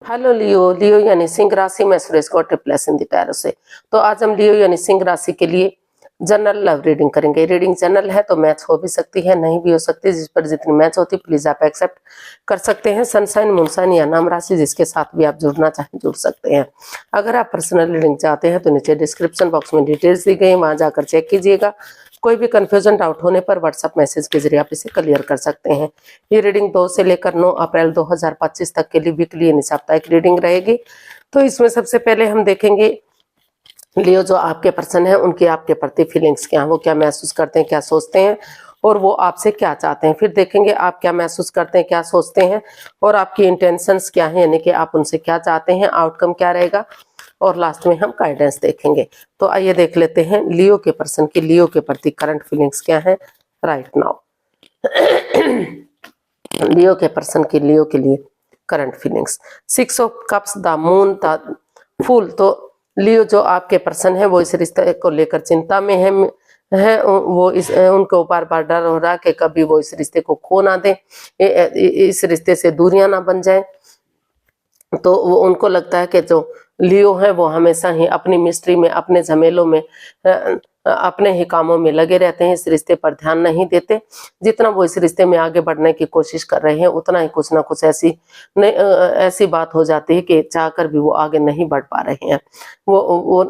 Hello लियो, लियो यानी सिंह राशि में सुरेश को ट्रिप्लेस इन द टैरो से। तो आज हम लियो यानी सिंह राशि के लिए जनरल लव रीडिंग करेंगे। रीडिंग जनरल है तो मैच हो भी सकती है, नहीं भी हो सकती, जिस पर जितनी मैच होती प्लीज आप एक्सेप्ट कर सकते हैं। सनसाइन, मूनसाइन या नाम राशि जिसके साथ भी आप जुड़ना चाहें जुड़ सकते हैं। अगर आप पर्सनल रीडिंग चाहते हैं तो नीचे डिस्क्रिप्शन बॉक्स में डिटेल्स दी गई, वहां जाकर चेक कीजिएगा। कोई भी कंफ्यूजन डाउट होने पर व्हाट्सएप मैसेज के जरिए आप इसे क्लियर कर सकते हैं। ये रीडिंग 2 से लेकर 9 अप्रैल 2025 तक के लिए वीकली यानी साप्ताहिक रीडिंग रहेगी। तो इसमें सबसे पहले हम देखेंगे लियो जो आपके पर्सन है उनकी आपके प्रति फीलिंग्स क्या है, वो क्या महसूस करते हैं, क्या सोचते हैं और वो आपसे क्या चाहते हैं। फिर देखेंगे आप क्या महसूस करते हैं, क्या सोचते हैं और आपकी इंटेंशंस क्या है, यानी कि आप उनसे क्या चाहते हैं, आउटकम क्या रहेगा और लास्ट में हम गाइडेंस देखेंगे। तो आइए देख लेते हैं लियो के पर्सन की लियो के प्रति करंट फीलिंग्स क्या है राइट नाउ। लियो के पर्सन की लियो के लिए current feelings 6 of cups, the moon, the fool. तो लियो जो आपके पर्सन है वो इस रिश्ते को लेकर चिंता में है वो उनको बार बार डर हो रहा है कि कभी वो इस रिश्ते को खो ना दें, इस रिश्ते से दूरियां ना बन जाएं। तो वो उनको लगता है कि जो लियो है वो हमेशा ही अपनी मिस्ट्री में, अपने झमेलों में, अपने ही कामों में लगे रहते हैं, इस रिश्ते पर ध्यान नहीं देते। जितना वो इस रिश्ते में आगे बढ़ने की कोशिश कर रहे हैं उतना ही कुछ ना कुछ ऐसी बात हो जाती है कि चाहकर भी वो आगे नहीं बढ़ पा रहे हैं। वो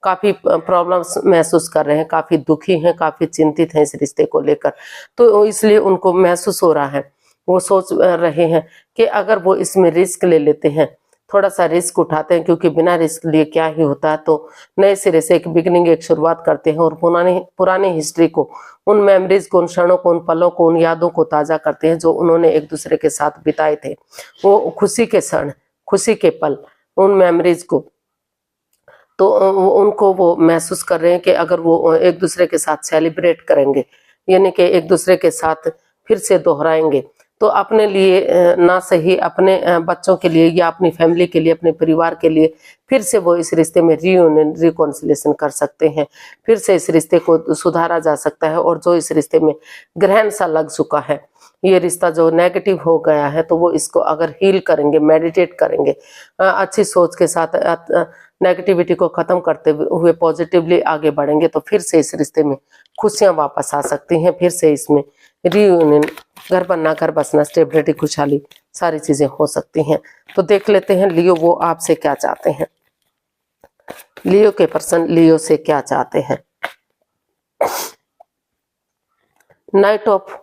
काफी प्रॉब्लम्स महसूस कर रहे हैं, काफी दुखी हैं, काफी चिंतित हैं इस रिश्ते को लेकर। तो इसलिए उनको महसूस हो रहा है, वो सोच रहे हैं कि अगर वो इसमें रिस्क ले लेते हैं, थोड़ा सा रिस्क उठाते हैं, क्योंकि बिना रिस्क लिए क्या ही होता है। तो नए सिरे से एक बिगिनिंग, एक शुरुआत करते हैं और पुरानी हिस्ट्री को, उन मेमोरीज को, उन क्षणों को, उन पलों को, उन यादों को ताजा करते हैं जो उन्होंने एक दूसरे के साथ बिताए थे। वो खुशी के क्षण, खुशी के पल, उन मेमोरीज को तो उनको वो महसूस कर रहे हैं कि अगर वो एक दूसरे के साथ सेलिब्रेट करेंगे, यानी कि एक दूसरे के साथ फिर से दोहराएंगे, तो अपने लिए ना सही, अपने बच्चों के लिए या अपनी फैमिली के लिए, अपने परिवार के लिए फिर से वो इस रिश्ते में रीयूनियन, रिकॉन्सिलेशन कर सकते हैं। फिर से इस रिश्ते को सुधारा जा सकता है और जो इस रिश्ते में ग्रहण सा लग चुका है, ये रिश्ता जो नेगेटिव हो गया है, तो वो इसको अगर हील करेंगे, मेडिटेट करेंगे, अच्छी सोच के साथ नेगेटिविटी को खत्म करते हुए पॉजिटिवली आगे बढ़ेंगे, तो फिर से इस रिश्ते में खुशियां वापस आ सकती हैं। फिर से इसमें रीयूनियन, घर बनना, घर बसना, स्टेबिलिटी, खुशहाली, सारी चीजें हो सकती हैं। तो देख लेते हैं लियो वो आपसे क्या चाहते हैं। लियो के पर्सन लियो से क्या चाहते हैं। Night of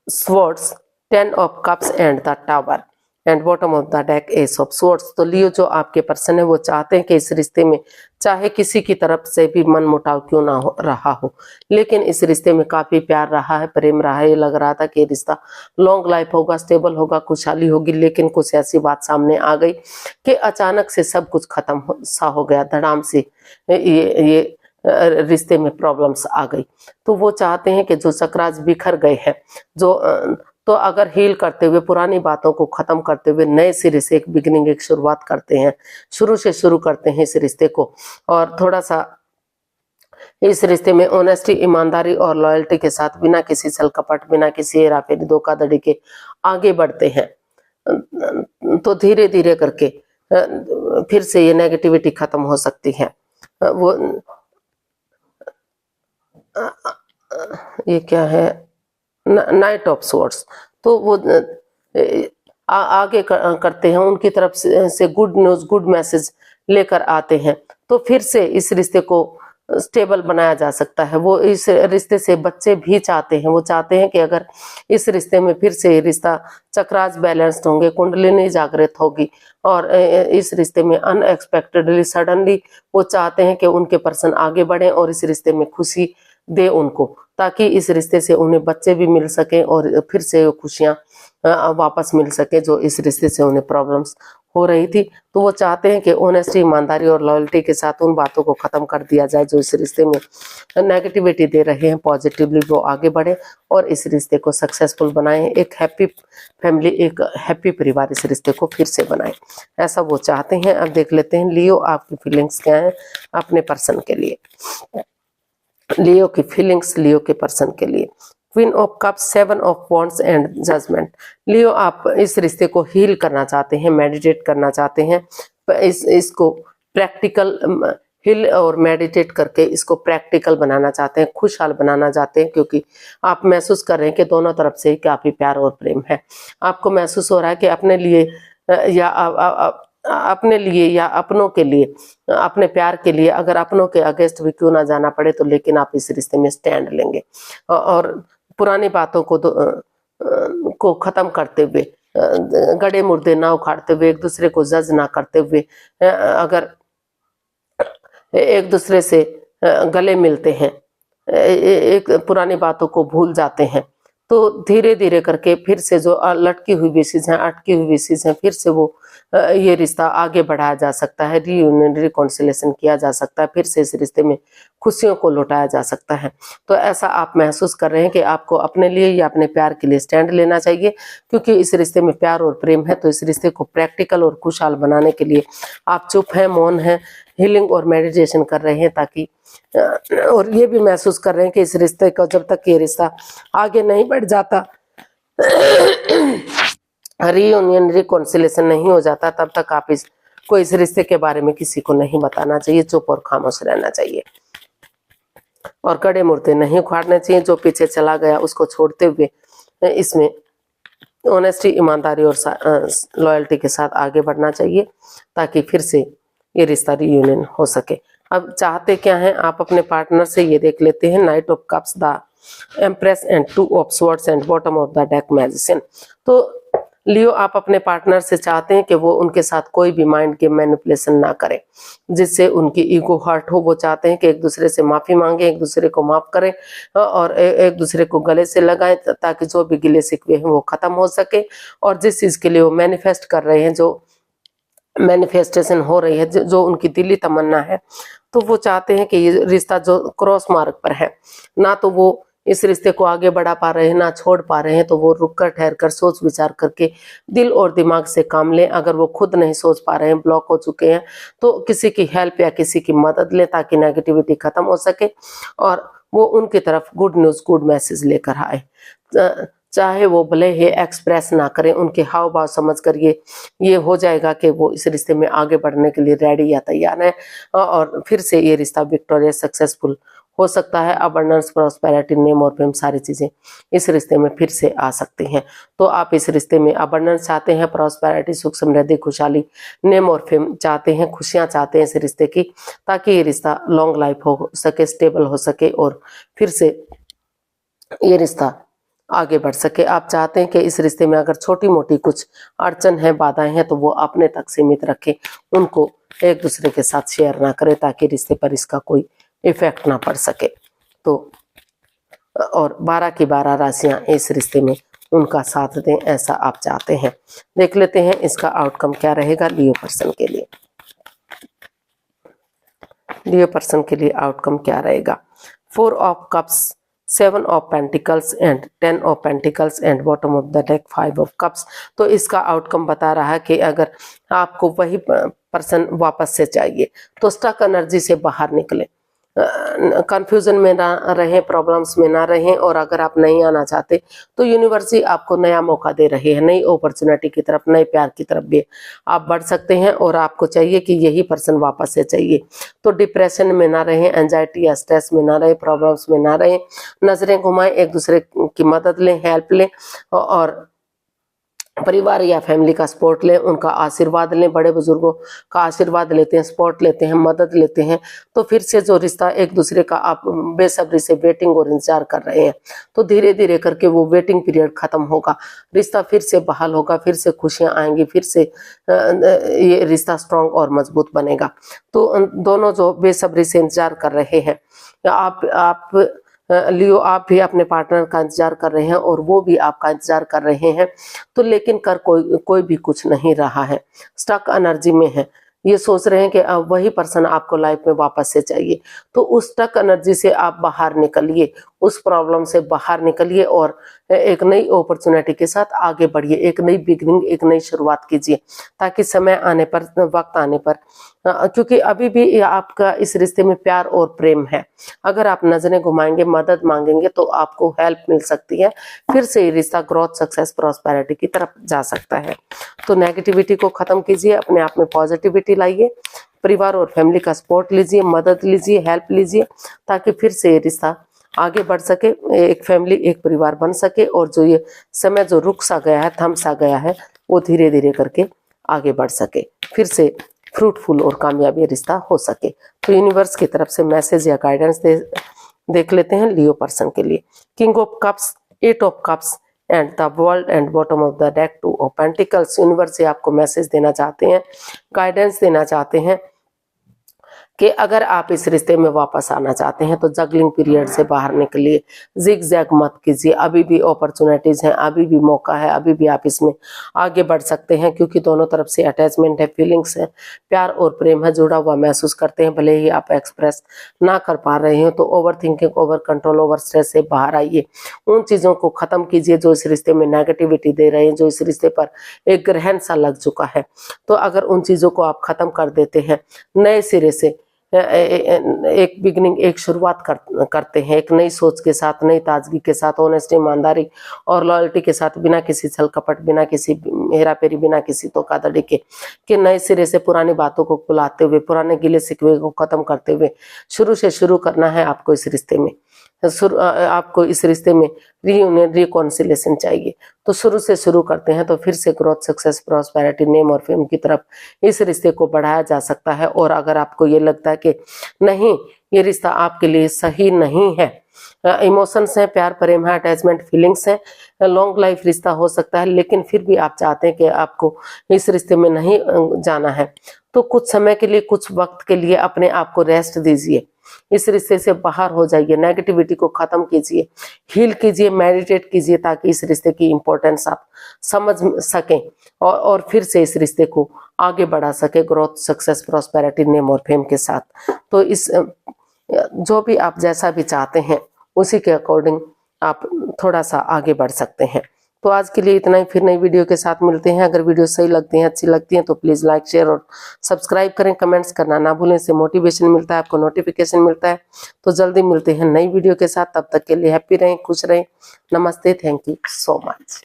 swords, 10 of cups and the tower and bottom of the deck S of swords. तो लियो जो आपके पर्सन है वो चाहते हैं कि इस रिश्ते में चाहे किसी की तरफ से भी मन मुटाव क्यों ना हो रहा हो, लेकिन इस रिश्ते में काफी प्यार रहा है, प्रेम रहा है। ये लग रहा था कि रिश्ता लॉन्ग लाइफ होगा, स्टेबल होगा, खुशहाली होगी, लेकिन कुछ ऐसी बात सामने आ गई कि अचानक से सब कुछ खत्म सा हो गया, धड़ाम से ये रिश्ते में प्रॉब्लम्स आ गई। तो वो चाहते हैं कि जो चक्रास बिखर गए हैं, तो अगर हील करते हुए, पुरानी बातों को खत्म करते हुए नए सिरे से एक बिगिनिंग, एक शुरुआत करते हैं, शुरू से शुरू करते हैं इस रिश्ते को, और थोड़ा सा इस रिश्ते में ऑनेस्टी, ईमानदारी और लॉयल्टी के साथ, बिना किसी छल कपट, बिना किसी हेराफेरी, धोखाधड़ी के आगे बढ़ते हैं, तो धीरे धीरे करके फिर से ये नेगेटिविटी खत्म हो सकती है। वो ये क्या है, नाइट ऑफ स्वॉर्ड्स। तो वो आगे करते हैं, उनकी तरफ से गुड न्यूज, गुड मैसेज लेकर आते हैं, तो फिर से इस रिश्ते को स्टेबल बनाया जा सकता है। वो इस रिश्ते से बच्चे भी चाहते हैं, वो चाहते हैं कि अगर इस रिश्ते में फिर से रिश्ता चक्रास बैलेंस्ड होंगे, कुंडलिनी जागृत होगी, और इस रिश्ते में अनएक्सपेक्टेडली, सडनली वो चाहते हैं कि उनके पर्सन आगे बढ़े और इस रिश्ते में खुशी दे उनको, ताकि इस रिश्ते से उन्हें बच्चे भी मिल सके और फिर से वो खुशियां वापस मिल सके जो इस रिश्ते से उन्हें प्रॉब्लम्स हो रही थी। तो वो चाहते हैं कि ऑनेस्टी, ईमानदारी और लॉयल्टी के साथ उन बातों को खत्म कर दिया जाए जो इस रिश्ते में नेगेटिविटी दे रहे हैं, पॉजिटिवली वो आगे बढ़े और इस रिश्ते को सक्सेसफुल बनाएं, एक हैप्पी फैमिली, एक हैप्पी परिवार इस रिश्ते को फिर से बनाएं, ऐसा वो चाहते हैं। अब देख लेते हैं लियो आपकी फीलिंग्स क्या है अपने पर्सन के लिए। लियो की फीलिंग्स लियो के पर्सन के लिए। Queen of cups, 7 of wands and judgment. Leo आप इस रिश्ते को हील करना चाहते हैं, मेडिटेट करना चाहते हैं, इसको प्रैक्टिकल हिल और मेडिटेट करके इसको प्रैक्टिकल बनाना चाहते हैं, खुशहाल बनाना चाहते हैं, क्योंकि आप महसूस कर रहे हैं कि दोनों तरफ से काफी प्यार और प्रेम है। आपको महसूस हो रहा है कि अपने लिए या अपनों के लिए, अपने प्यार के लिए अगर अपनों के अगेंस्ट भी क्यों ना जाना पड़े तो लेकिन आप इस रिश्ते में स्टैंड लेंगे और पुरानी बातों को खत्म करते हुए, गड़े मुर्दे ना उखाड़ते हुए, एक दूसरे को जज ना करते हुए, अगर एक दूसरे से गले मिलते हैं, एक पुरानी बातों को भूल जाते हैं, तो धीरे धीरे करके फिर से जो लटकी हुई विशेष हैं, अटकी हुई विशेष हैं, फिर से वो ये रिश्ता आगे बढ़ाया जा सकता है, रीयूनियन रिकॉन्सिलेशन किया जा सकता है, फिर से इस रिश्ते में खुशियों को लौटाया जा सकता है। तो ऐसा आप महसूस कर रहे हैं कि आपको अपने लिए या अपने प्यार के लिए स्टैंड लेना चाहिए, क्योंकि इस रिश्ते में प्यार और प्रेम है। तो इस रिश्ते को प्रैक्टिकल और खुशहाल बनाने के लिए आप चुप हैं, मौन हैं, हीलिंग और मेडिटेशन कर रहे हैं, ताकि और ये भी महसूस कर रहे हैं कि इस रिश्ते को जब तक ये रिश्ता आगे नहीं बढ़ जाता, रीयूनियन रिकॉन्सिलेशन नहीं हो जाता, तब तक आप इस रिश्ते के बारे में किसी को नहीं बताना चाहिए, चुप और खामोश रहना चाहिए और कड़े मुर्दे नहीं उखाड़ने चाहिए। जो पीछे चला गया उसको छोड़ते हुए इसमें ऑनेस्टी, ईमानदारी और लॉयल्टी के साथ आगे बढ़ना चाहिए, ताकि फिर से ये रिश्ता रीयूनियन हो सके। अब चाहते क्या हैं आप अपने पार्टनर से, ये देख लेते हैं। Night of cups, the empress and 2 of swords and bottom of the deck magician. तो लियो आप अपने पार्टनर से चाहते हैं कि वो उनके साथ कोई भी माइंड गेम मैनिपुलेशन ना करे जिससे उनकी ईगो हर्ट हो। वो चाहते हैं कि एक दूसरे से माफी मांगे, एक दूसरे को माफ करें और एक दूसरे को गले से लगाएं, ताकि जो भी गिले शिकवे हैं वो खत्म हो सके। और जिस चीज के लिए वो मैनिफेस्ट कर रहे हैं, जो मैनिफेस्टेशन हो रही है, जो उनकी दिली तमन्ना है, तो वो चाहते हैं कि ये रिश्ता जो क्रॉस मार्ग पर है, ना तो वो इस रिश्ते को आगे बढ़ा पा रहे हैं ना छोड़ पा रहे हैं, तो वो रुक कर ठहर कर सोच विचार करके दिल और दिमाग से काम लें। अगर वो खुद नहीं सोच पा रहे हैं, ब्लॉक हो चुके हैं, तो किसी की हेल्प या किसी की मदद लें, ताकि नेगेटिविटी खत्म हो सके और वो उनकी तरफ गुड न्यूज, गुड मैसेज लेकर आए। चाहे वो भले ही एक्सप्रेस ना करें, उनके हाव भाव समझ कर ये हो जाएगा कि वो इस रिश्ते में आगे बढ़ने के लिए रेडी या तैयार है और फिर से ये रिश्ता विक्टोरियस, सक्सेसफुल हो सकता है। अबंडेंस, प्रॉस्पेरिटी, नेम और फेम, सारी चीजें इस रिश्ते में फिर से आ सकती हैं। तो आप इस रिश्ते में अबंडेंस चाहते हैं, प्रॉस्पेरिटी, सुख समृद्धि, खुशहाली, नेम और फेम चाहते हैं, खुशियां चाहते हैं इस रिश्ते की, ताकि ये रिश्ता लॉन्ग लाइफ हो सके, स्टेबल हो सके और फिर से ये रिश्ता आगे बढ़ सके। आप चाहते हैं कि इस रिश्ते में अगर छोटी मोटी कुछ अड़चन है, बाधाएं हैं, तो वो अपने तक सीमित रखें, उनको एक दूसरे के साथ शेयर ना करें, ताकि रिश्ते पर इसका कोई इफेक्ट ना पड़ सके। तो और 12 की 12 राशियां इस रिश्ते में उनका साथ दें, ऐसा आप चाहते हैं। देख लेते हैं इसका आउटकम क्या रहेगा लियो पर्सन के लिए। लियो पर्सन के लिए आउटकम क्या रहेगा? 4 of cups, 7 of pentacles and 10 of pentacles and bottom of the deck 5 of cups. तो इसका आउटकम बता रहा है कि अगर आपको वही पर्सन वापस से चाहिए तो स्टक एनर्जी से बाहर निकले, कंफ्यूजन में ना रहें, प्रॉब्लम्स में ना रहें। और अगर आप नहीं आना चाहते तो यूनिवर्स ही आपको नया मौका दे रहे हैं, नई अपॉर्चुनिटी की तरफ, नए प्यार की तरफ भी आप बढ़ सकते हैं। और आपको चाहिए कि यही पर्सन वापस से चाहिए, तो डिप्रेशन में ना रहें, एंजाइटी या स्ट्रेस में ना रहें, प्रॉब्लम्स में ना रहें, नजरें घुमाएं, एक दूसरे की मदद लें, हेल्प लें और परिवार या फैमिली का सपोर्ट लें, उनका आशीर्वाद लें, बड़े बुजुर्गों का आशीर्वाद लेते हैं, सपोर्ट लेते हैं, मदद लेते हैं। तो फिर से जो रिश्ता एक दूसरे का आप बेसब्री से वेटिंग और इंतजार कर रहे हैं, तो धीरे धीरे करके वो वेटिंग पीरियड खत्म होगा, रिश्ता फिर से बहाल होगा, फिर से खुशियां आएंगी, फिर से ये रिश्ता स्ट्रांग और मजबूत बनेगा। तो दोनों जो बेसब्री से इंतजार कर रहे हैं, आप लियो, आप भी अपने पार्टनर का इंतजार कर रहे हैं और वो भी आपका इंतजार कर रहे हैं, तो लेकिन कर कोई भी कुछ नहीं रहा है, स्टक एनर्जी में है। ये सोच रहे हैं कि अब वही पर्सन आपको लाइफ में वापस से चाहिए, तो उस स्टक एनर्जी से आप बाहर निकलिए, उस प्रॉब्लम से बाहर निकलिए और एक नई अपॉर्चुनिटी के साथ आगे बढ़िए, एक नई बिगनिंग, एक नई शुरुआत कीजिए, ताकि समय आने पर, वक्त आने पर, क्योंकि अभी भी आपका इस रिश्ते में प्यार और प्रेम है। अगर आप नजरें घुमाएंगे, मदद मांगेंगे, तो आपको हेल्प मिल सकती है, फिर से ये रिश्ता ग्रोथ, सक्सेस, प्रॉस्पेरिटी की तरफ जा सकता है। तो नेगेटिविटी को खत्म कीजिए, अपने आप में पॉजिटिविटी लाइए, परिवार और फैमिली का सपोर्ट लीजिए, मदद लीजिए, हेल्प लीजिए, ताकि फिर से ये रिश्ता आगे बढ़ सके, एक फैमिली, एक परिवार बन सके, और जो ये समय जो रुक सा गया है, थम सा गया है, वो धीरे धीरे करके आगे बढ़ सके, फिर से फ्रूटफुल और कामयाबी रिश्ता हो सके। तो यूनिवर्स की तरफ से मैसेज या गाइडेंस देख लेते हैं लियो पर्सन के लिए। King of cups, 8 of cups and the world and bottom of the deck 2 of pentacles. Universe से आपको मैसेज देना चाहते हैं, गाइडेंस देना चाहते हैं कि अगर आप इस रिश्ते में वापस आना चाहते हैं तो जगलिंग पीरियड से बाहर निकलिए, जिग जैग मत कीजिए, अभी भी अपॉर्चुनिटीज हैं, अभी भी मौका है, अभी भी आप इसमें आगे बढ़ सकते हैं, क्योंकि दोनों तरफ से अटैचमेंट है, फीलिंग्स है, प्यार और प्रेम है, जुड़ा हुआ महसूस करते हैं। भले ही आप एक्सप्रेस ना कर पा रहे हो, तो over thinking, over control, over stress से बाहर आइए, उन चीज़ों को ख़त्म कीजिए जो इस रिश्ते में नेगेटिविटी दे रहे हैं, जो इस रिश्ते पर एक ग्रहण सा लग चुका है। तो अगर उन चीज़ों को आप ख़त्म कर देते हैं, नए सिरे से एक बिगनिंग, एक शुरुआत करते हैं, एक नई सोच के साथ, नई ताजगी के साथ, ऑनेस्टी, ईमानदारी और लॉयल्टी के साथ, बिना किसी छल कपट, बिना किसी हेराफेरी, बिना किसी धोखाधड़ी के नए सिरे से पुरानी बातों को भुलाते हुए, पुराने गिले शिकवे को खत्म करते हुए शुरू से शुरू करना है आपको इस रिश्ते में। आपको इस रिश्ते में रीयूनियन, रिकॉन्सिलेशन चाहिए, तो शुरू से शुरू करते हैं, तो फिर से ग्रोथ, सक्सेस, प्रॉस्पेरिटी, नेम और फेम की तरफ इस रिश्ते को बढ़ाया जा सकता है। और अगर आपको ये लगता है कि नहीं, ये रिश्ता आपके लिए सही नहीं है, इमोशंस हैं, प्यार प्रेम है, अटैचमेंट फीलिंग्स हैं, लॉन्ग लाइफ रिश्ता हो सकता है, लेकिन फिर भी आप चाहते हैं कि आपको इस रिश्ते में नहीं जाना है, तो कुछ समय के लिए, कुछ वक्त के लिए अपने आप को रेस्ट दीजिए, इस रिश्ते से बाहर हो जाइए, नेगेटिविटी को खत्म कीजिए, हील कीजिए, मेडिटेट कीजिए, ताकि इस रिश्ते की इंपॉर्टेंस आप समझ सकें और फिर से इस रिश्ते को आगे बढ़ा सके, ग्रोथ, सक्सेस, प्रॉस्पेरिटी, नेम और फेम के साथ। तो इस जो भी आप जैसा भी चाहते हैं, उसी के अकॉर्डिंग आप थोड़ा सा आगे बढ़ सकते हैं। तो आज के लिए इतना ही, फिर नई वीडियो के साथ मिलते हैं। अगर वीडियो सही लगती है, अच्छी लगती है, तो प्लीज़ लाइक, शेयर और सब्सक्राइब करें, कमेंट्स करना ना भूलें, इससे मोटिवेशन मिलता है, आपको नोटिफिकेशन मिलता है। तो जल्दी मिलते हैं नई वीडियो के साथ, तब तक के लिए हैप्पी रहें, खुश रहें। नमस्ते, थैंक यू सो मच।